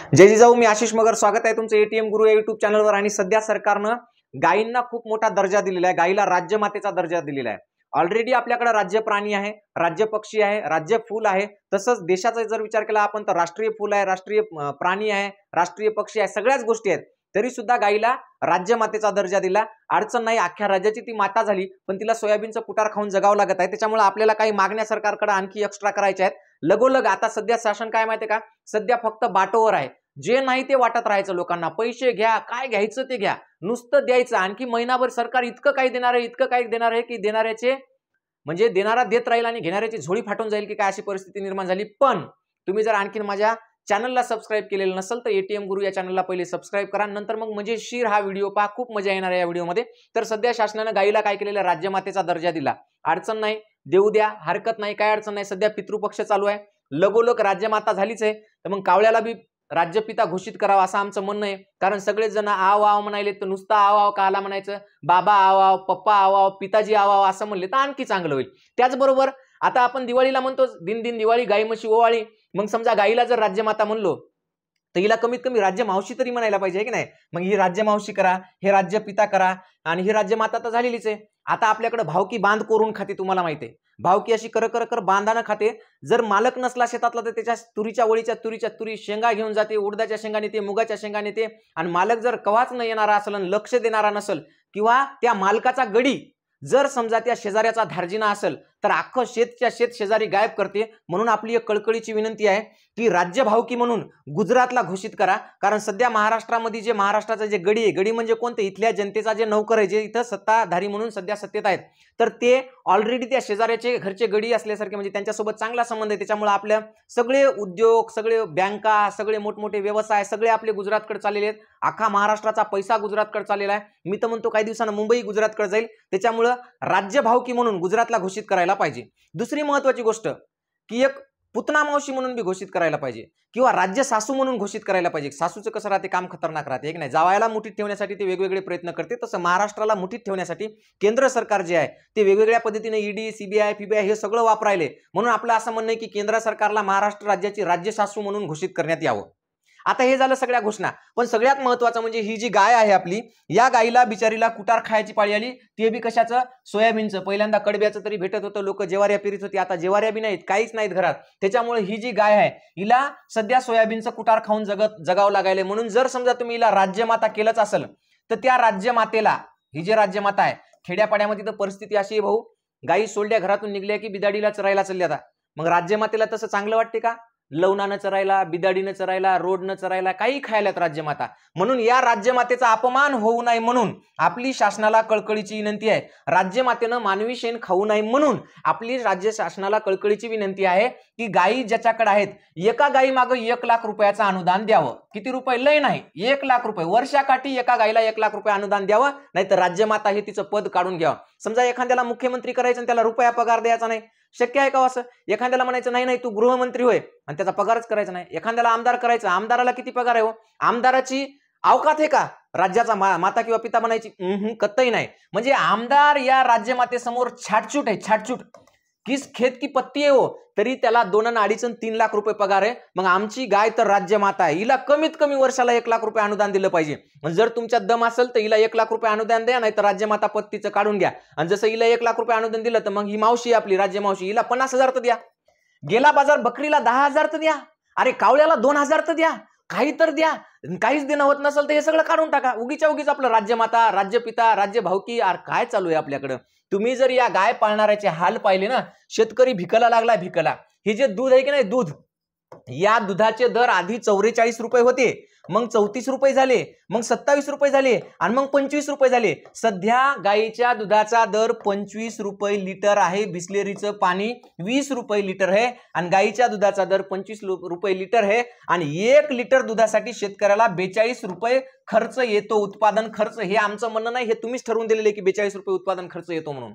जय जिजाऊ, मी आशिष मगर. स्वागत आहे तुमचं एटीएम गुरु या युट्यूब चॅनलवर. आणि सध्या सरकारनं गायींना खूप मोठा दर्जा दिलेला आहे. गायीला राज्यमातेचा दर्जा दिलेला आहे. ऑलरेडी आपल्याकडे राज्य प्राणी आहे, राज्य पक्षी आहे, राज्य फूल आहे. तसंच देशाचा जर विचार केला आपण तर राष्ट्रीय फूल आहे, राष्ट्रीय प्राणी आहे, राष्ट्रीय पक्षी आहे, सगळ्याच गोष्टी आहेत. तरी सुद्धा गायीला राज्यमातेचा दर्जा दिला. अडचण नाही, अख्ख्या राज्याची ती माता झाली, पण तिला सोयाबीनचं कुटार खाऊन जगावं लागत आहे. त्याच्यामुळे आपल्याला काही मागण्या सरकारकडे आणखी एक्स्ट्रा करायच्या आहेत. लगोलग आता सध्या शासन काय माहितीये का, सध्या फक्त बाटोवर आहे. जे नाही ते वाटत राहायचं लोकांना. पैसे घ्या, काय घ्यायचं ते घ्या, नुसतं द्यायचं. आणखी महिनाभर सरकार इतकं काही देणार आहे, इतकं काही देणार आहे की देणाऱ्याचे म्हणजे देणारा देत राहील आणि घेणाऱ्याची झोळी फाटून जाईल की काय, अशी परिस्थिती निर्माण झाली. पण तुम्ही जर आणखीन माझ्या चॅनलला सबस्क्राईब केलेलं नसेल तर एटीएम गुरु या चॅनलला पहिले सबस्क्राईब करा, नंतर मग मजेशीर हा व्हिडिओ पहा. खूप मजा येणार आहे या व्हिडिओमध्ये. तर सध्या शासनानं गायीला काय केलेलं, राज्यमातेचा दर्जा दिला. अडचण नाही, देऊ द्या, हरकत नाही, काय अडचण नाही. सध्या पितृपक्ष चालू आहे, लगोलग राज्यमाता झालीच आहे, तर मग कावळ्याला बी राज्यपिता घोषित करावा असं आमचं म्हणणं आहे. कारण सगळेच जण आव आव म्हणाले, तर नुसतं आव आव काला म्हणायचं, बाबा आव आव, पप्पा आव आव, पिताजी आव आव असं म्हणले तर आणखी चांगलं होईल. त्याचबरोबर आता आपण दिवाळीला म्हणतो दिन दिन दिवाळी, गाई म्हशी ओवाळी. मग समजा गाईला जर राज्यमाता म्हणलो तर हिला कमीत कमी राज्य मावशी तरी म्हणायला पाहिजे की नाही. मग ही राज्य मावशी करा, हे राज्य पिता करा, आणि ही राज्यमाता तर झालेलीच आहे. आता आपल्याकडे भावकी बांध करून खाते, तुम्हाला माहिती आहे. भावकी अशी कर कर कर बांधानं खाते. जर मालक नसला शेतातला तर त्याच्या तुरीच्या वळीच्या तुरी शेंगा घेऊन जाते, उडदाच्या शेंगा नेते, मुगाच्या शेंगा नेते. आणि मालक जर कवाच न येणारा असेल, लक्ष देणारा नसेल, किंवा त्या मालकाचा गडी जर समजा त्या शेजाऱ्याचा धार्जिना असेल तर अख्खं शेतच्या शेत शेजारी गायब करते. म्हणून आपली एक कळकळीची विनंती आहे की राज्य भावकी म्हणून गुजरातला घोषित करा. कारण सध्या महाराष्ट्रामध्ये जे महाराष्ट्राचा जे गडी आहे, गडी म्हणजे कोणते, इथल्या जनतेचा जे नौकर आहे, जे इथं सत्ताधारी म्हणून सध्या सत्तेत आहेत, तर ते ऑलरेडी त्या शेजाऱ्याचे घरचे गडी असल्यासारखे, म्हणजे त्यांच्यासोबत चांगला संबंध आहे. त्याच्यामुळे आपल्या सगळे उद्योग, सगळे बँका, सगळे मोठमोठे व्यवसाय सगळे आपले गुजरातकडे चाललेले आहेत. अख्खा महाराष्ट्राचा पैसा गुजरातकडे चाललेला आहे. मी तर म्हणतो काही दिवसांना मुंबई गुजरातकडे जाईल. त्याच्यामुळे राज्य भावकी म्हणून गुजरातला घोषित करायला पाहिजे. दुसरी महत्वाची गोष्ट की एक पुतना मावशी म्हणून बी घोषित करायला पाहिजे, किंवा राज्य सासू म्हणून घोषित करायला पाहिजे. सासूचं कसं राहते, काम खतरनाक राहते, एक नाही. जावायला मुठीत ठेवण्यासाठी ते वेगवेगळे प्रयत्न करते, तसं महाराष्ट्राला मुठीत ठेवण्यासाठी केंद्र सरकार जे आहे ते वेगवेगळ्या पद्धतीने ईडी, सीबीआय, फीबीआय हे सगळं वापरायले. म्हणून आपलं असं म्हणणं आहे की केंद्र सरकारला महाराष्ट्र राज्याची राज्य सासू म्हणून घोषित करण्यात यावं. आता हे झालं सगळ्या घोषणा, पण सगळ्यात महत्वाचं म्हणजे ही जी गाय आहे आपली, या गायीला बिचारीला कुटार खायची पाळी आली. ते बी कशाचं, सोयाबीनचं. पहिल्यांदा कडब्याचं तरी भेटत होतं, लोक जेवाऱ्या पिरीत होती, आता जेवाऱ्या बी नाहीत, काहीच नाहीत घरात. त्याच्यामुळे ही जी गाय आहे हिला सध्या सोयाबीनचं कुटार खाऊन जगावं लागायले. म्हणून जर समजा तुम्ही हिला राज्यमाता केलंच असेल तर त्या राज्यमातेला, ही जी राज्यमाता आहे, खेड्यापाड्यामध्ये तर परिस्थिती अशी आहे भाऊ, गायी सोडल्या घरातून निघल्या की बिदाडीला चरायला चालल्या. आता मग राज्यमातेला तसं चांगलं वाटते का? लवणानं चरायला, बिदाडीनं चरायला, रोडनं चरायला, काही खायलात राज्यमाता. म्हणून या राज्यमातेचा अपमान होऊ नये म्हणून आपली शासनाला कळकळीची विनंती आहे. राज्यमातेनं मानवी शेण खाऊ नये म्हणून आपली राज्य शासनाला कळकळीची विनंती आहे की गायी ज्याच्याकडे आहेत, एका गायी मागे 1 लाख रुपयाचं अनुदान द्यावं. किती रुपये? लय नाही, 1 लाख रुपये वर्षाकाठी एका गायीला 1 लाख रुपये अनुदान द्यावं. नाहीतर राज्यमाता हे तिचं पद काढून घ्यावं. समजा एखाद्याला मुख्यमंत्री करायचं आणि त्याला रुपया पगार द्यायचा नाही, शक्य आहे का असं? एखाद्याला म्हणायचं नाही नाही तू गृहमंत्री होय आणि त्याचा पगारच करायचा नाही. एखाद्याला आमदार करायचं, आमदाराला किती पगार आहे हो? आमदाराची अवकात आहे का राज्याचा माता किंवा पिता बनायची? कतई नाही. म्हणजे आमदार या राज्यमातेसमोर छाटछूट आहे, छाटछूट. किस खेत की पत्ती आहे हो, तरी त्याला 2 आणि 2.5 आणि 3 लाख रुपये पगार आहे. मग आमची गाय तर राज्यमाता आहे, हिला कमीत कमी वर्षाला 1 लाख रुपये अनुदान दिलं पाहिजे. जर तुमच्यात दम असेल तर हिला 1 लाख रुपये अनुदान द्या, नाही तर राज्यमाता पत्तीचं काढून घ्या. आणि जसं हिला 1 लाख रुपये अनुदान दिलं तर मग ही मावशी आपली राज्य मावशी, हिला 50,000 तर द्या. गेला बाजार बकरीला 10,000 तर द्या. अरे कावळ्याला 2,000 तर द्या, काही तर द्या. काहीच देणं होत नसेल तर हे सगळं काढून टाका. उगीच्या उगीच आपलं राज्यमाता, राज्यपिता, राज्य भावकी काय चालू आहे आपल्याकडं. तुम्ही जर या गाय पाळणाऱ्याचे हाल पाहिले ना, शेतकरी भिकला लागला, भिकला. हे जे दूध आहे की नाही, दूध, या दुधाचे दर आधी 44 रुपये होते, मग 34 रुपये झाले, मग 27 रुपये झाले, आणि मग 25 रुपये झाले. सध्या गायीच्या दुधाचा दर 25 रुपये लिटर आहे. बिस्लेरीचं पाणी 20 रुपये लिटर आहे आणि गायीच्या दुधाचा दर 25 रुपये लिटर आहे. आणि 1 लिटर दुधासाठी शेतकऱ्याला 42 रुपये खर्च येतो, उत्पादन खर्च. हे आमचं म्हणणं नाही, हे तुम्हीच ठरवून दिलेले की 42 रुपये उत्पादन खर्च येतो म्हणून.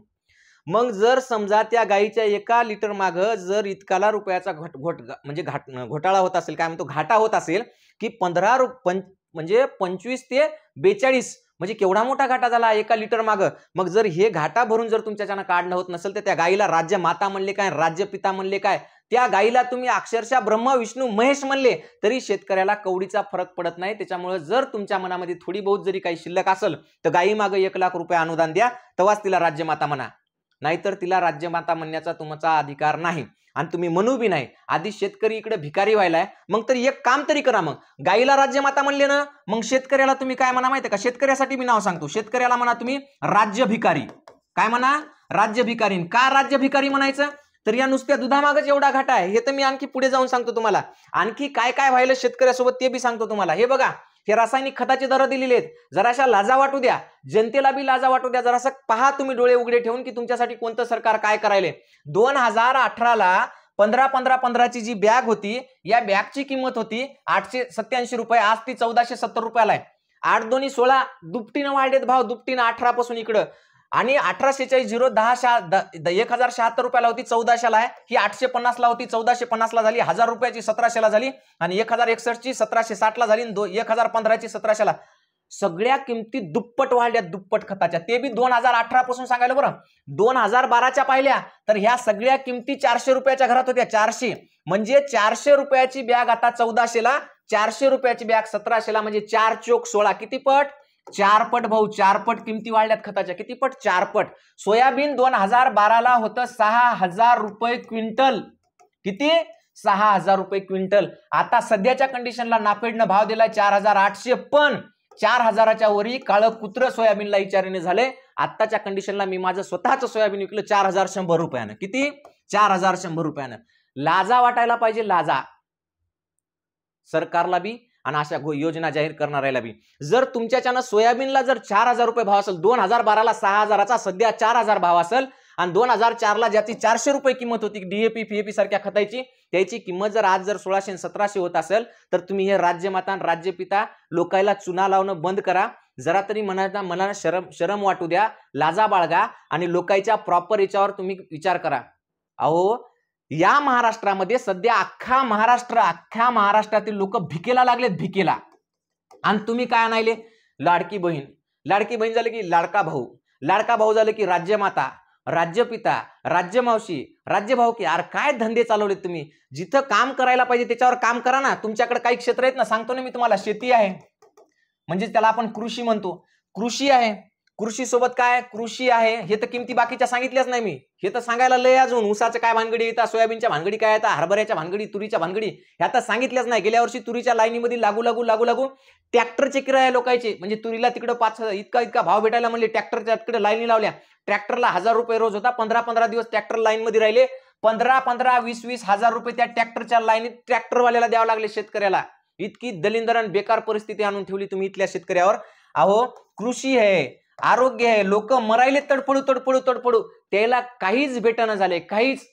मग जर समजा त्या गायीच्या 1 लिटर माग जर इतकाला रुपयाचा घोटाळा होत असेल, काय म्हणतो, घाटा होत असेल की 25 ते 42, म्हणजे केवढा मोठा घाटा झाला 1 लिटर माग. मग जर हे घाटा भरून जर तुमच्याच्यानं काढणं होत नसेल तर त्या गायीला राज्य माता म्हणले काय, राज्य पिता म्हणले काय, त्या गाईला तुम्ही अक्षरशः ब्रह्मा विष्णू महेश म्हणले तरी शेतकऱ्याला कवडीचा फरक पडत नाही. त्याच्यामुळे जर तुमच्या मनामध्ये थोडी बहुत जरी काही शिल्लक असेल तर गाई मागे 1 लाख रुपये अनुदान द्या, तेव्हाच तिला राज्यमाता म्हणा, नाहीतर तिला राज्यमाता म्हणण्याचा तुमचा अधिकार नाही आणि तुम्ही म्हणू बी नाही. आधी शेतकरी इकडे भिकारी व्हायलाय, मग तरी एक काम तरी करा. मग गाईला राज्यमाता म्हणले ना, मग शेतकऱ्याला तुम्ही काय म्हणा माहितीये का? शेतकऱ्यासाठी मी नाव सांगतो, शेतकऱ्याला म्हणा तुम्ही राज्य भिकारी. काय म्हणा? राज्य भिकारी. का राज्य भिकारी म्हणायचं? तर या नुसत्या दुधामागच एवढा घाटा आहे, हे तर मी आणखी पुढे जाऊन सांगतो तुम्हाला. आणखी काय काय व्हायला शेतकऱ्यासोबत ते बी सांगतो तुम्हाला. हे बघा, हे रासायनिक खताचे दर दिलेले आहेत, जराशा लाजा वाटू द्या, जनतेला बी लाजा वाटू द्या. जरासं पहा तुम्ही डोळे उघडे ठेवून की तुमच्यासाठी कोणतं सरकार काय करायले. 2018ला 15 ची जी बॅग होती, या बॅगची किंमत होती 887 रुपये, आज ती 1470 रुपयाला आहे. 8 दोन्ही 16, दुपटीनं वाढलेत भाव, दुपटीनं 18 पासून इकडं. आणि 1846 रुपयाला होती, 1400ला आहे. ही 850ला होती, 1450ला झाली. 1000 रुपयाची 1700ला झाली आणि 1061 ची 1760ला झाली, 1015 ची 1700ला. सगळ्या किमती दुप्पट वाढल्या, दुप्पट खताच्या. ते बी 2018 पासून सांगायला बरं. 2012च्या पाहिल्या तर ह्या सगळ्या किमती 400 रुपयाच्या घरात होत्या. 400 म्हणजे 400 रुपयाची बॅग आता 1400ला, 400 रुपयाची बॅग 1700ला, म्हणजे 4 चोक 16. किती पट? 4 पट भाऊ, 4 पट किमती वाढल्यात खताच्या. किती पट? 4 पट. सोयाबीन 2012ला होतं 6000 रुपये क्विंटल. किती? 6000 रुपये क्विंटल. आता सध्याच्या कंडिशनला नाफेडनं भाव दिलाय 4800, पण 4000च्या वरी काळं कुत्र सोयाबीनला विचाराने झाले. आत्ताच्या कंडिशनला मी माझं स्वतःचं सोयाबीन विकलं 4100 रुपयानं. किती? 4100 रुपयानं. लाजा वाटायला पाहिजे, लाजा सरकारला बी आणि अशा योजना जाहीर करणाऱ्याला बी. जर तुमच्याच्यानं सोयाबीनला जर 4000 रुपये भाव असेल, 2012ला 6000चा, सध्या 4000 भाव असेल, आणि 2004ला ज्याची 400 रुपये किंमत होती डीएपी फीएपी सारख्या खताची, त्याची किंमत जर आज जर 1600-1700 होत असेल, तर तुम्ही हे राज्यमाता आणि राज्यपिता लोकायला चुना लावणं बंद करा. जरा तरी मनाला शरम वाटू द्या, लाजा बाळगा आणि लोकांच्या प्रॉपर याच्यावर तुम्ही विचार करा. अहो, या महाराष्ट्रामध्ये सध्या अख्खा महाराष्ट्रातील लोक भिकेला लागलेत, भिकेला. आणि तुम्ही काय आणायले? लाडकी बहीण. लाडकी बहीण झालं की लाडका भाऊ, लाडका भाऊ झालं की राज्यमाता, राज्यपिता, राज्यमावशी, राज्यभाऊ. की अरे काय धंदे चालवलेत तुम्ही? जिथं काम करायला पाहिजे त्याच्यावर काम करा ना. तुमच्याकडे काही क्षेत्र आहेत ना, सांगतो ना मी तुम्हाला. शेती आहे म्हणजे त्याला आपण कृषी म्हणतो. कृषी आहे, कृषी सोबत काय? कृषी आहे. हे तर किमती बाकीच्या सांगितल्याच नाही मी, हे तर सांगायला लय अजून. ऊसाचं काय भानगडी येतात, सोयाबीनच्या भानगडी काय येतात, हरभऱ्याच्या भानगडी, तुरीच्या भानगडी, ह्या तर सांगितल्याच नाही. गेल्या वर्षी तुरीच्या लाईनीमध्ये लागू ट्रॅक्टरचे किराया लोकांचे, म्हणजे तुरीला तिकडे 5 इतका भाव भेटायला म्हणले, ट्रॅक्टरच्या तिकडे लाईनी लावल्या. ट्रॅक्टरला 1000 रुपये रोज होता. 15 दिवस ट्रॅक्टर लाईन मध्ये राहिले. 20 हजार रुपये त्या ट्रॅक्टरच्या लाईनीत ट्रॅक्टरवाल्याला द्यावं लागले शेतकऱ्याला. इतकी दलिंदर आणि बेकार परिस्थिती आणून ठेवली तुम्ही इथल्या शेतकऱ्यावर. अहो, कृषी आहे, आरोग्य आहे, लोक मरायले तडफडू, त्याला काहीच भेटणं झाले, काहीच.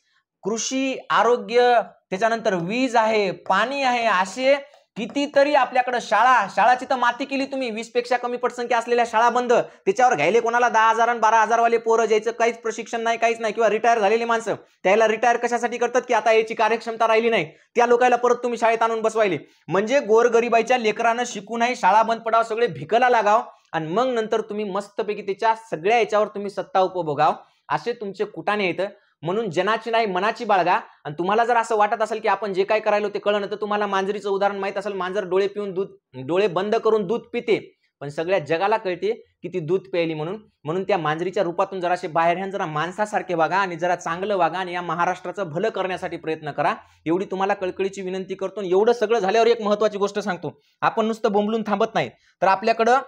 कृषी, आरोग्य, त्याच्यानंतर वीज आहे, पाणी आहे, असे कितीतरी आपल्याकडे शाळाची तर माती केली तुम्ही. 20 पेक्षा कमी पटसंख्या असलेल्या शाळा बंद. त्याच्यावर घ्यायले कोणाला 10,000 आणि 12,000 वाले पोरं, ज्याचं काहीच प्रशिक्षण नाही, काहीच नाही, किंवा रिटायर झालेली माणसं. त्याला रिटायर कशासाठी करतात की आता याची कार्यक्षमता राहिली नाही, त्या लोकांना परत तुम्ही शाळेत आणून बसवायले. म्हणजे गोरगरिबाईच्या लेकरांना शिकू नाही, शाळा बंद पडाव, सगळे भिकला लागाव, आणि मग नंतर तुम्ही मस्तपैकी त्याच्या सगळ्या याच्यावर तुम्ही सत्ता उपभोगाव. असे तुमचे कुटाने येतं. म्हणून जनाची नाही मनाची बाळगा. आणि तुम्हाला जर असं वाटत असेल की आपण जे काय करायलो ते कळलं, तर तुम्हाला मांजरीचं उदाहरण माहित असेल. मांजर डोळे बंद करून दूध पिते, पण सगळ्या जगाला कळते की ती दूध प्यायली म्हणून त्या मांजरीच्या रूपातून जराशे बाहेर ह्या जरा माणसासारखे वागा आणि जरा चांगलं वागा आणि या महाराष्ट्राचं भलं करण्यासाठी प्रयत्न करा. एवढी तुम्हाला कळकळीची विनंती करतो. एवढं सगळं झाल्यावर एक महत्वाची गोष्ट सांगतो. आपण नुसतं बोंबलून थांबत नाही, तर आपल्याकडं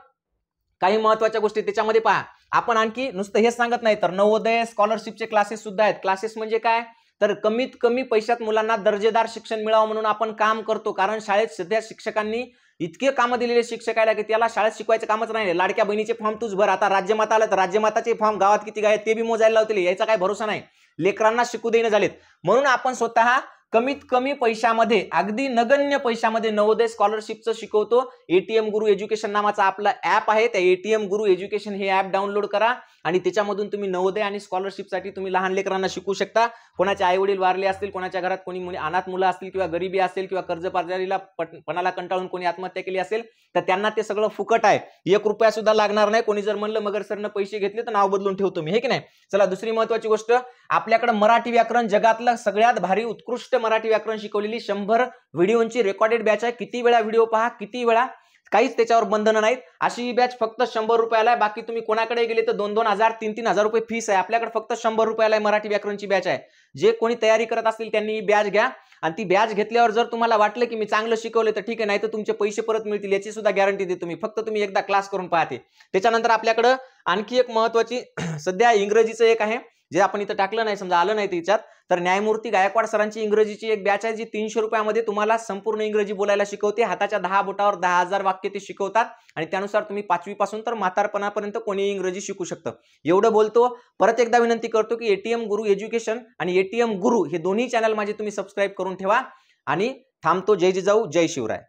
काही महत्वाच्या गोष्टी त्याच्यामध्ये पहा. आपण आणखी नुसतं हेच सांगत नाही, तर नवोदय स्कॉलरशिपचे क्लासेस सुद्धा आहेत. क्लासेस म्हणजे काय? तर कमीत कमी पैशात मुलांना दर्जेदार शिक्षण मिळावं म्हणून आपण काम करतो. कारण शाळेत सध्या शिक्षकांनी इतके कामं दिलेले शिक्षकायला की त्याला शाळेत शिकवायचं कामच नाही. लाडक्या बहिणीचे फॉर्म तूच भर. आता राज्यमाता आलं तर राज्यमाताचे फॉर्म गावात किती काय ते बी मोजायला लावतील, याचा काही भरोसा नाही. लेकरांना शिकू देणं झालेत. म्हणून आपण स्वतः कमीत कमी पैशामध्ये, अगदी नगण्य पैशामध्ये नवोदय स्कॉलरशिपचं शिकवतो. एटीएम गुरु एज्युकेशन नावाचा आपला ऍप आहे. त्या एटीएम गुरु एज्युकेशन हे ऍप डाउनलोड करा आणि त्याच्यामधून तुम्ही नवोदय आणि स्कॉलरशिपसाठी तुम्ही लहान लेकरांना शिकू शकता. कोणाचे आई वडील वारले असतील, कोणाच्या घरात कोणी अनाथ मुलं असतील, किंवा गरिबी असेल, किंवा कर्जबाजारीला पणाला कंटाळून कोणी आत्महत्या केली असेल, तर त्यांना ते सगळं फुकट आहे. 1 रुपया सुद्धा लागणार नाही. कोणी जर म्हणलं मगर सरनं पैसे घेतले तर नाव बदलून ठेवतो मी, हे की नाही. चला, दुसरी महत्वाची गोष्ट, आपल्याकडे मराठी व्याकरण जगातलं सगळ्यात भारी उत्कृष्ट विशिष्ट मराठी व्याकरण शिकवलेली 100 व्हिडिओची रेकॉर्डेड बॅच आहे. किती वेळा व्हिडिओ पहा, किती वेळा, काहीच त्याच्यावर बंधनं नाहीत. अशी ही बॅच फक्त 100 रुपयाला आहे. बाकी तुम्ही कोणाकडे गेले तर 2-2 हजार 3-3 हजार रुपये फीस आहे. आपल्याकडे फक्त 100 रुपयाला मराठी व्याकरणची बॅच आहे. जे कोणी तयारी करत असतील त्यांनी ही बॅच घ्या आणि ती बॅच घेतल्यावर जर तुम्हाला वाटलं की मी चांगलं शिकवलं तर ठीक आहे, नाही तर तुमचे पैसे परत मिळतील याची सुद्धा गॅरंटी देतो मी. फक्त तुम्ही एकदा क्लास करून पाहते. त्याच्यानंतर आपल्याकडे आणखी एक महत्वाची सध्या इंग्रजीचं एक आहे जे आपण इथं टाकलं नाही, समजा आलं नाही त्याच्यात, तर न्यायमूर्ती गायकवाड सरांची इंग्रजीची एक बॅच आहे जी 300 रुपयामध्ये तुम्हाला संपूर्ण इंग्रजी बोलायला शिकवते. हाताच्या 10 बोटावर 10,000 वाक्य ते शिकवतात आणि त्यानुसार तुम्ही 5वी पासून तर म्हातारपणापर्यंत कोणी इंग्रजी शिकू शकतं. एवढं बोलतो. परत एकदा विनंती करतो की एटीएम गुरु एज्युकेशन आणि एटीएम गुरु हे दोन्ही चॅनल माझे तुम्ही सबस्क्राईब करून ठेवा आणि थांबतो. जय जिजाऊ, जय शिवराय.